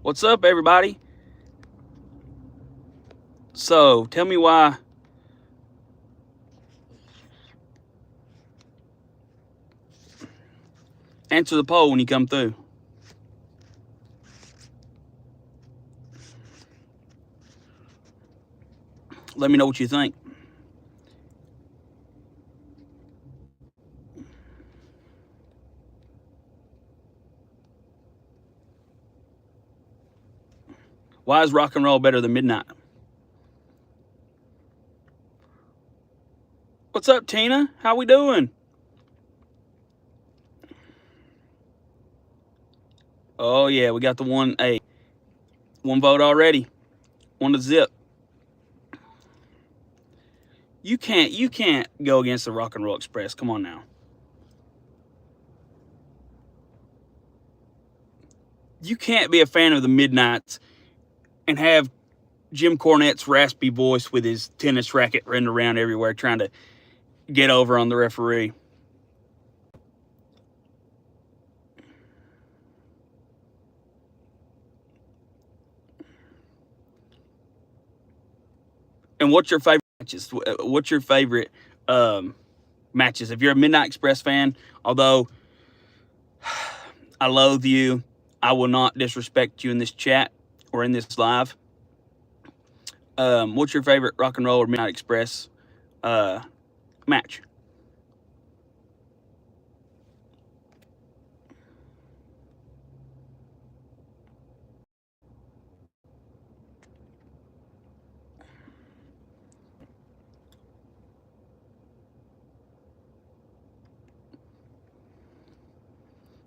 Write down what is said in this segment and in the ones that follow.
What's up, everybody? So, tell me why. Answer the poll when you come through. Let me know what you think. Why is rock and roll better than midnight? What's up, Tina? How we doing? Oh yeah, we got the 1A. One vote already. 1-0. You can't go against the Rock and Roll Express. Come on now. You can't be a fan of the Midnights and have Jim Cornette's raspy voice with his tennis racket running around everywhere trying to get over on the referee. And what's your favorite matches? What's your favorite matches? If you're a Midnight Express fan, although I loathe you, I will not disrespect you in this chat or in this live. What's your favorite Rock and Roll or Midnight Express match?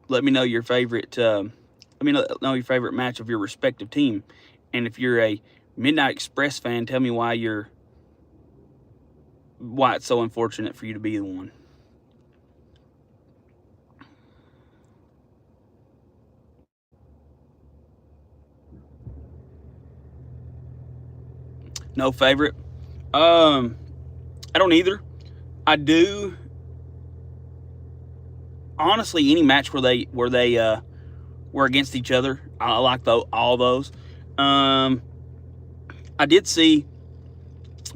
Let me know your favorite. Let me know your favorite match of your respective team, and if you're a Midnight Express fan, tell me why it's so unfortunate for you to be the one. No favorite. I don't either. I do. Honestly, any match where they were against each other, I like all those. I did see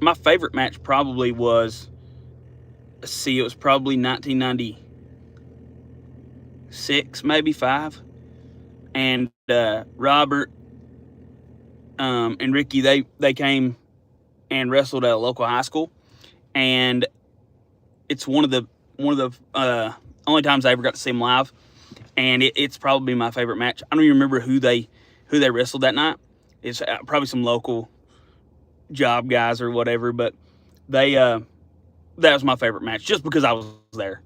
my favorite match probably was. Let's see, it was probably 1996, maybe 5, and Robert and Ricky they came and wrestled at a local high school, and it's one of the only times I ever got to see them live, and it's probably my favorite match. I don't even remember who they wrestled that night. It's probably some local job guys or whatever, but they that was my favorite match just because I was there.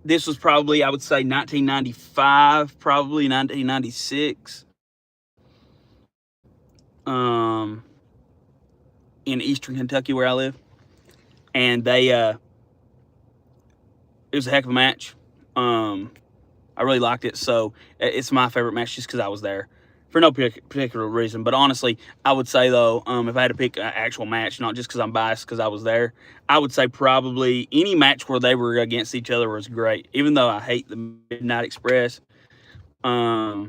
This was probably, I would say, 1995, probably 1996. In Eastern Kentucky where I live. And it was a heck of a match. I really liked it, so it's my favorite match just because I was there for no particular reason. But honestly, I would say though, if I had to pick an actual match, not just because I'm biased because I was there, I would say probably any match where they were against each other was great. Even though I hate the Midnight Express, because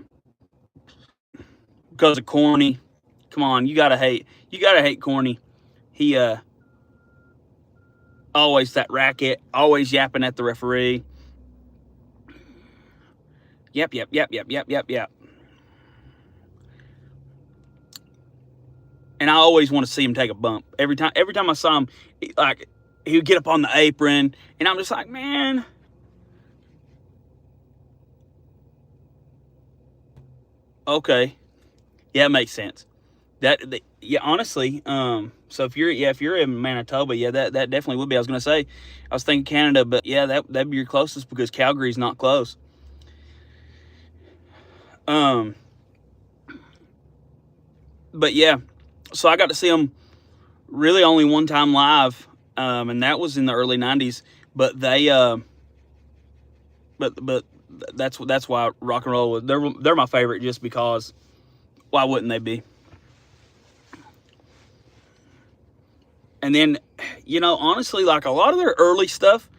of Corny. Come on, you gotta hate Corny. He always that racket, always yapping at the referee. Yep. And I always want to see him take a bump. Every time I saw him, like, he would get up on the apron, and I'm just like, man. Okay, yeah, it makes sense. Yeah, honestly, so if you're in Manitoba, yeah, that definitely would be. I was gonna say, I was thinking Canada, but yeah, that'd be your closest because Calgary's not close. But yeah, so I got to see them really only one time live, and that was in the early '90s. But they, but that's why rock and roll, they're my favorite, just because why wouldn't they be? And then, honestly, like a lot of their early stuff,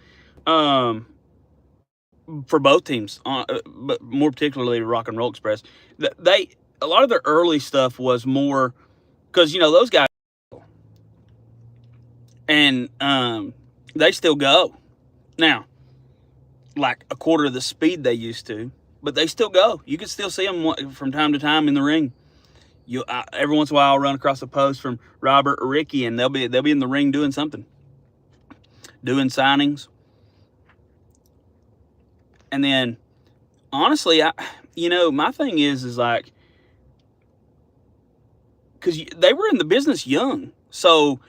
for both teams, but more particularly Rock and Roll Express, a lot of their early stuff was more, because those guys, and they still go now, like a quarter of the speed they used to, but they still go. You can still see them from time to time in the ring. Every once in a while I'll run across a post from Robert or Ricky, and they'll be in the ring doing something, doing signings. And then, honestly, my thing is like, because they were in the business young, so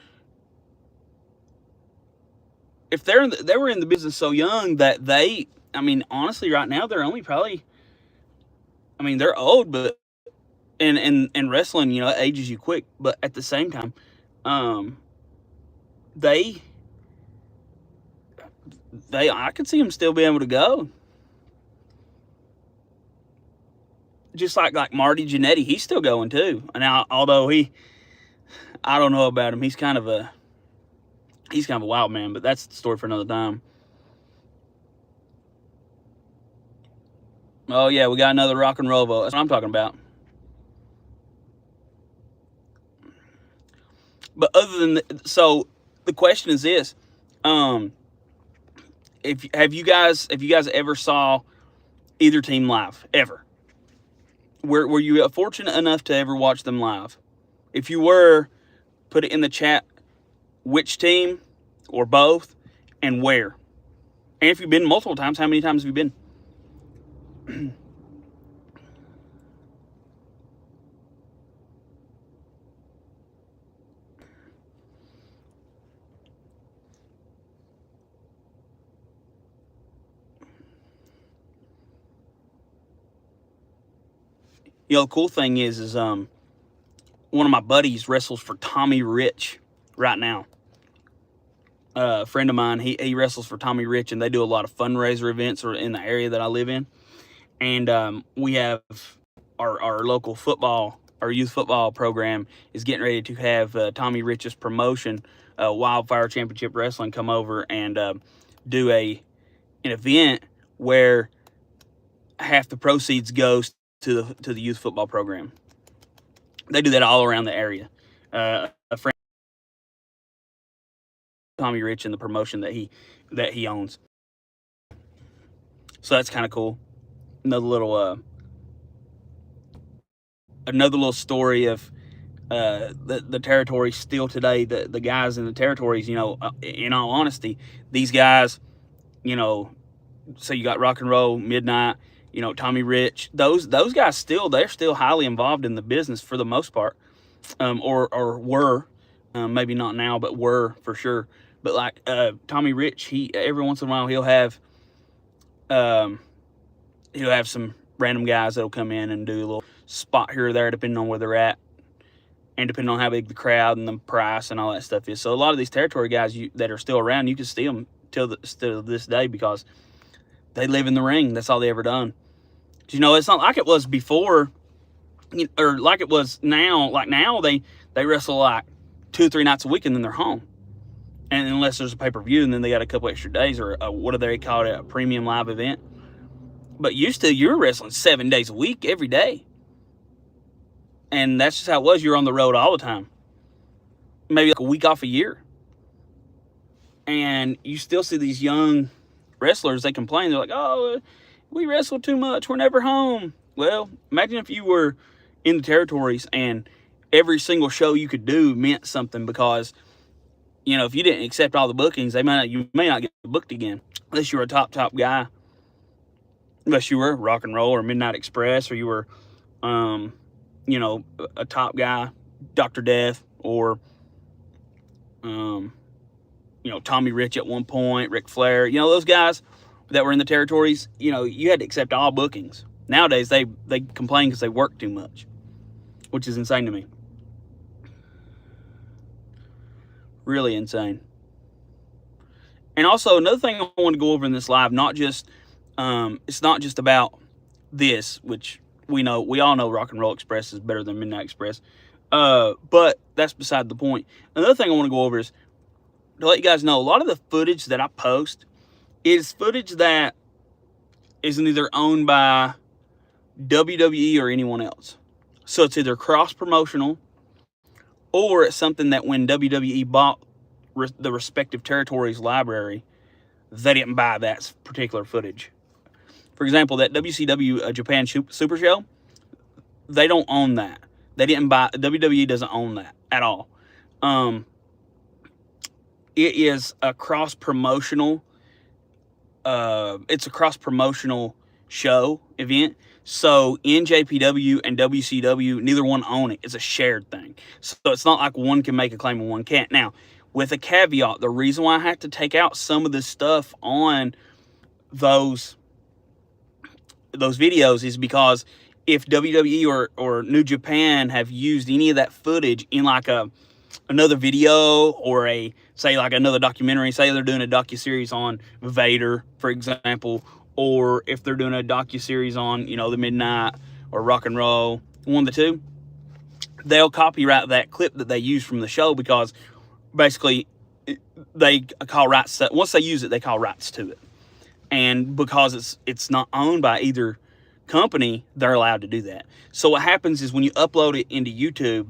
if they were in the business so young that honestly, right now they're only probably, they're old, but and wrestling, it ages you quick, but at the same time, they I could see them still being able to go. Just like Marty Jannetty, he's still going too. And now, although I don't know about him, he's kind of a wild man, but that's the story for another time. Oh yeah, we got another rock and roll vote. That's what I'm talking about. But other than so the question is this: if you guys ever saw either team live ever? Were you fortunate enough to ever watch them live? If you were, put it in the chat which team or both and where. And if you've been multiple times, how many times have you been? The cool thing is one of my buddies wrestles for Tommy Rich right now. A friend of mine, he wrestles for Tommy Rich, and they do a lot of fundraiser events in the area that I live in. And we have our local football, our youth football program is getting ready to have Tommy Rich's promotion, Wildfire Championship Wrestling, come over and do an event where half the proceeds goes to the youth football program. They do that all around the area. A friend, Tommy Rich, and the promotion that he owns. So that's kind of cool. Another little story of the territory still today. The guys in the territories, in all honesty, these guys, so you got Rock and Roll, Midnight, Tommy Rich, those guys they're still highly involved in the business for the most part, or were, maybe not now, but were for sure. But like Tommy Rich, he every once in a while he'll have some random guys that'll come in and do a little spot here or there, depending on where they're at, and depending on how big the crowd and the price and all that stuff is. So a lot of these territory guys that are still around, you can see them still this day because they live in the ring. That's all they ever done. It's not like it was before, or like it was now. Like now, they wrestle like 2-3 nights a week and then they're home. And unless there's a pay-per-view, and then they got a couple extra days, or what do they call it, a premium live event. But used to, you were wrestling 7 days a week, every day. And that's just how it was. You were on the road all the time. Maybe like a week off a year. And you still see these young wrestlers, they complain. They're like, oh, we wrestle too much. We're never home. Well, imagine if you were in the territories and every single show you could do meant something, because, if you didn't accept all the bookings, you may not get booked again. Unless you were a top guy. Unless you were Rock and Roll or Midnight Express, or you were, a top guy, Dr. Death, or, Tommy Rich at one point, Ric Flair, those guys that were in the territories, you had to accept all bookings. Nowadays, they complain because they work too much, which is insane to me. Really insane. And also, another thing I want to go over in this live, not just It's not just about this, which we all know Rock and Roll Express is better than Midnight Express. But that's beside the point. Another thing I want to go over is to let you guys know, a lot of the footage that I post is footage that is neither owned by WWE or anyone else. So it's either cross-promotional, or it's something that when WWE bought the respective territories library, they didn't buy that particular footage. For example, that WCW Japan Super Show, they don't own that. They didn't buy, WWE doesn't own that at all. It is a cross-promotional, it's a cross-promotional show event. So NJPW and WCW, neither one own it. It's a shared thing. So it's not like one can make a claim and one can't. Now, with a caveat, the reason why I have to take out some of this stuff on those videos is because if WWE or New Japan have used any of that footage in like another video or say like another documentary, say they're doing a docuseries on Vader, for example, or if they're doing a docuseries on, the Midnight or Rock and Roll, one of the two, they'll copyright that clip that they use from the show, because basically they call rights. Once they use it, they call rights to it. And because it's not owned by either company, they're allowed to do that. So what happens is when you upload it into YouTube,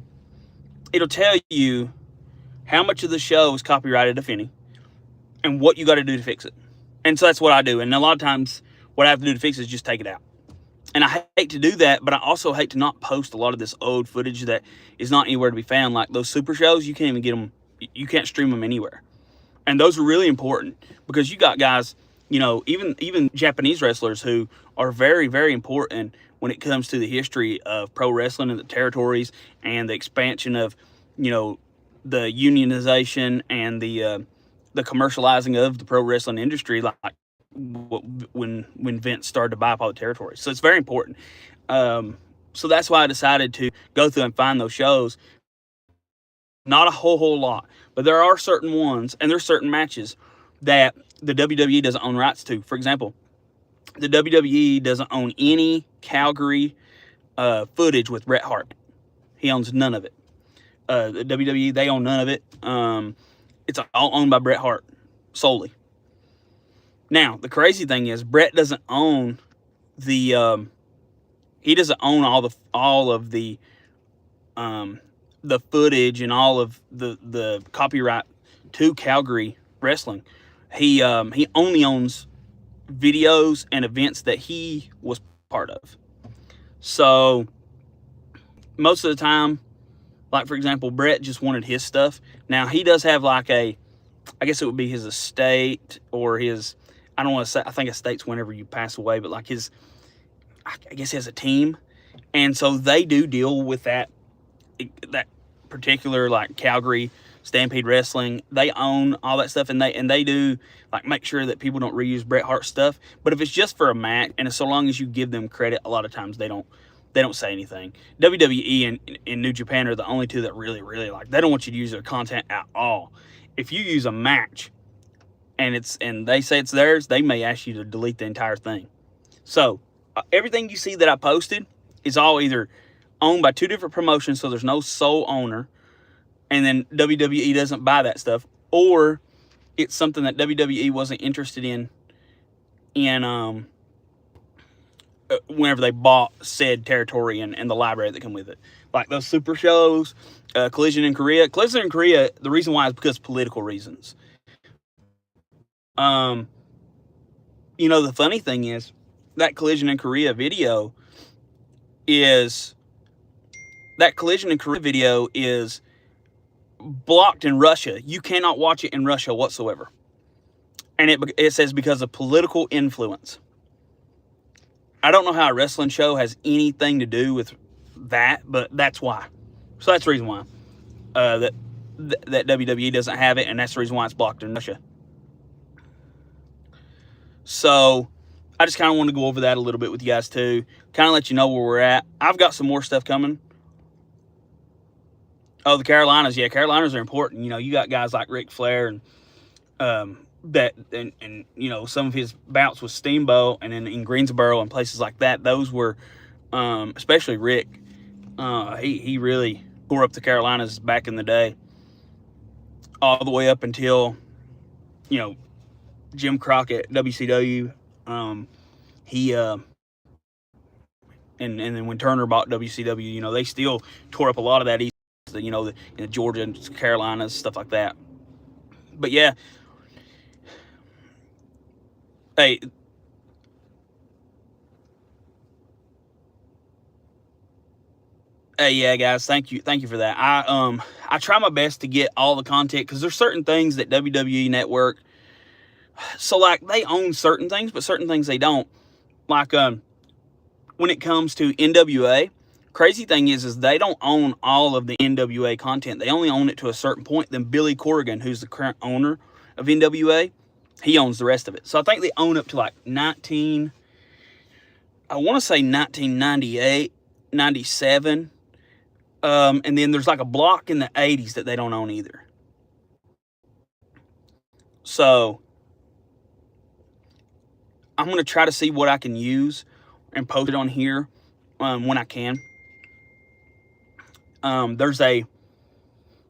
it'll tell you how much of the show is copyrighted, if any, and what you got to do to fix it. And so that's what I do. And a lot of times what I have to do to fix it is just take it out. And I hate to do that, but I also hate to not post a lot of this old footage that is not anywhere to be found. Like those super shows, you can't even get them. You can't stream them anywhere. And those are really important, because you got guys, even Japanese wrestlers who are very, very important when it comes to the history of pro wrestling and the territories and the expansion of, the unionization and the commercializing of the pro wrestling industry, like when Vince started to buy up all the territories. So it's very important. So that's why I decided to go through and find those shows. Not a whole lot, but there are certain ones, and there's certain matches that the WWE doesn't own rights to. For example, the WWE doesn't own any Calgary footage with Bret Hart. He owns none of it. The WWE, they own none of it. It's all owned by Bret Hart solely. Now, the crazy thing is, Bret doesn't own the he doesn't own all of the footage and all of the copyright to Calgary wrestling. He only owns videos and events that he was part of. So most of the time, like for example, Bret just wanted his stuff. Now he does have like I guess it would be his estate or his, I don't want to say, I think estate's whenever you pass away, but like I guess he has a team. And so they do deal with that particular like Calgary Stampede Wrestling. They own all that stuff, and they do like make sure that people don't reuse Bret Hart stuff. But if it's just for a match, and so long as you give them credit, a lot of times they don't say anything. WWE and New Japan are the only two that really, really like, they don't want you to use their content at all. If you use a match and they say it's theirs, they may ask you to delete the entire thing. So everything you see that I posted is all either owned by two different promotions, so there's no sole owner, and then WWE doesn't buy that stuff, or it's something that WWE wasn't interested in whenever they bought said territory and the library that come with it. Like those super shows, Collision in Korea. Collision in Korea, the reason why is because of political reasons. The funny thing is, that Collision in Korea video is blocked in Russia. You cannot watch it in Russia whatsoever. And it says because of political influence. I don't know how a wrestling show has anything to do with that, but that's why. So that's the reason why that WWE doesn't have it, and that's the reason why it's blocked in Russia. So I just kind of want to go over that a little bit with you guys too. Kind of let you know where we're at. I've got some more stuff coming. Oh, the Carolinas. Yeah, Carolinas are important. You got guys like Ric Flair and and you know, some of his bouts with Steamboat and in Greensboro and places like that, those were, especially Rick, he really tore up the Carolinas back in the day, all the way up until, you know, Jim Crockett, WCW. He and then when Turner bought WCW, you know, they still tore up a lot of that East, you know, the Georgia and Carolinas, stuff like that. But yeah, hey, yeah, guys, thank you for that. I try my best to get all the content because there's certain things that WWE Network, so like they own certain things, but certain things they don't. Like when it comes to NWA, crazy thing is they don't own all of the NWA content. They only own it to a certain point. Then Billy Corrigan, who's the current owner of NWA, he owns the rest of it. So I think they own up to like I want to say 1998, 97. And then there's like a block in the 80s that they don't own either. So I'm going to try to see what I can use and post it on here when I can. There's a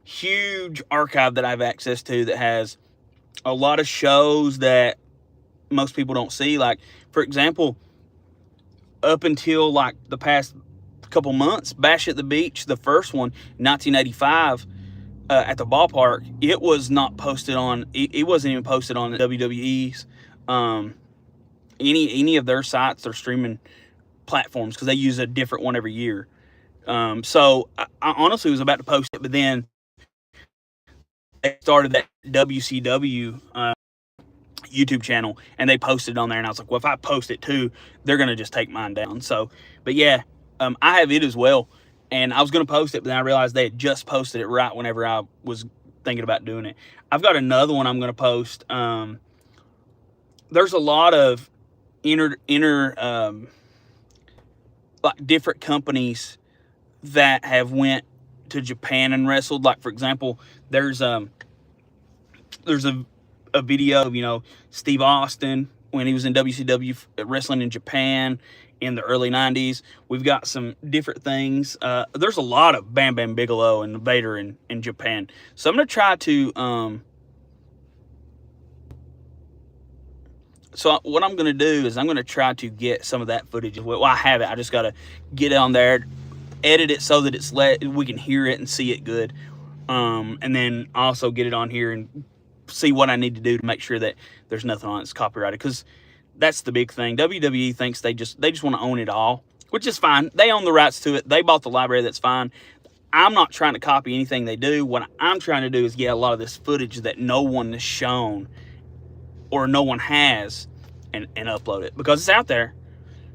huge archive that I have access to that has a lot of shows that most people don't see. Like, for example, up until like the past couple months, Bash at the Beach, the first one, 1985, at the ballpark, it was not posted on, it wasn't even posted on WWE's, any of their sites, their streaming platforms, because they use a different one every year. So I honestly was about to post it, but then they started that WCW YouTube channel and they posted it on there, and I was like, well, if I post it too, they're gonna just take mine down. So, but yeah, I have it as well, and I was gonna post it, but then I realized they had just posted it right whenever I was thinking about doing it. I've got another one I'm gonna post. There's a lot of like different companies that have went to Japan and wrestled. Like, for example, there's a video of, you know, Steve Austin when he was in WCW wrestling in Japan in the early 90s. We've got some different things. There's a lot of Bam Bam Bigelow and Vader in Japan. So I'm going to try to, so what I'm going to do is I'm going to try to get some of that footage. Well, I have it. I just got to get it on there, edit it so that we can hear it and see it good. And then also get it on here and see what I need to do to make sure that there's nothing on it's copyrighted, because that's the big thing. WWE thinks they just want to own it all, which is fine. They own the rights to it. They bought the library. That's fine. I'm not trying to copy anything they do. What I'm trying to do is get a lot of this footage that no one has shown or no one has and upload it, because it's out there.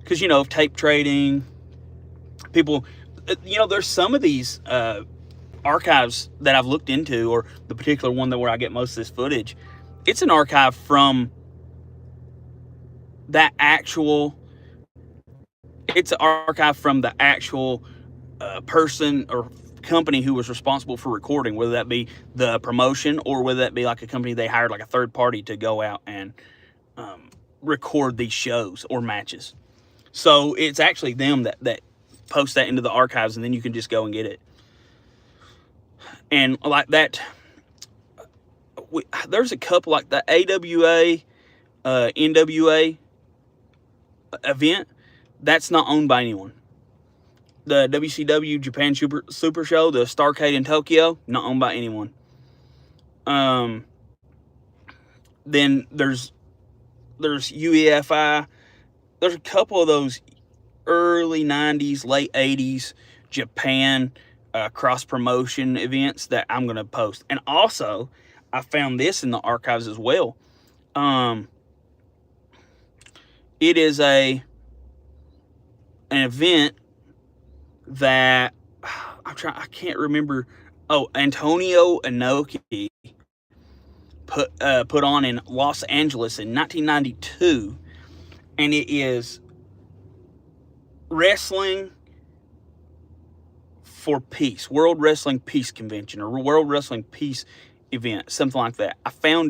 Because, you know, tape trading, people, you know, there's some of these archives that I've looked into, or the particular one where I get most of this footage, it's an archive from that actual, it's an archive from the actual person or company who was responsible for recording, whether that be the promotion or whether that be like a company they hired, like a third party, to go out and record these shows or matches. So it's actually them that post that into the archives, and then you can just go and get it. And like that, there's a couple, like the AWA, NWA event, that's not owned by anyone. The WCW Japan Super Show, the Starrcade in Tokyo, not owned by anyone. Then there's UEFI. There's a couple of those early 90s, late 80s Japan cross promotion events that I'm going to post. And also, I found this in the archives as well. It is an event that I can't remember. Oh, Antonio Inoki put on in Los Angeles in 1992, and it is Wrestling for Peace, World Wrestling Peace Convention, or World Wrestling Peace event, something like that. I found